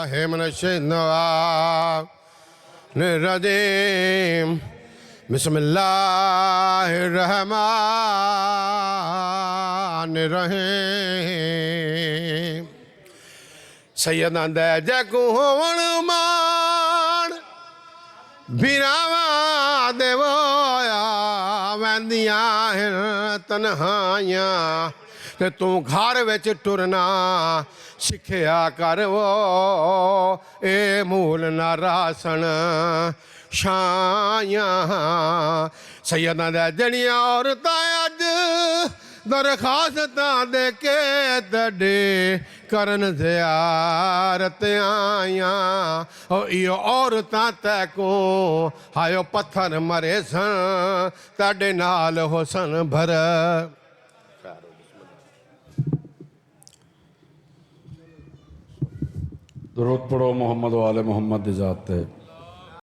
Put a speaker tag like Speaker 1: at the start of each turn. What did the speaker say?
Speaker 1: بالله من الشيطان الرجيم بسم الله الرحمن الرحيم سيدنا दे जकू होवण मान ਵੀਰਾਵਾਂ ਦੇ ਵੋਇਆ ਵੰਦੀਆਂ ਹਨ ਤਨਹਾਈਆਂ ਤੇ ਤੂੰ ਘਰ ਵਿੱਚ ਟੁਰਨਾ ਸਿੱਖਿਆ ਕਰ ਵੋ ਇਹ ਮੂਲ ਨਾ ਰਾਸਣ ਛਾਈਆਂ ਸੈਯਦਾਂ ਦੇ ਜਿਹੜੀਆਂ ਔਰਤਾਂ ਅੱਜ ਦਰਖਾਸਤਾਂ ਦੇ ਕੇ ਤੜੇ ਕਰਨ ਜ਼ਿਆਰਤ ਆਈਆਂ ਉਹ ਇਹ ਔਰਤਾਂ ਤੈ ਕੋ ਹਾਇਓ ਪੱਥਰ ਮਰੇ ਸਨ ਤੁਹਾਡੇ ਨਾਲ ਹੁਸਨ ਭਰ
Speaker 2: दरूद पढ़ो मोहम्मद वाले मोहम्मद दी ज़ात ते।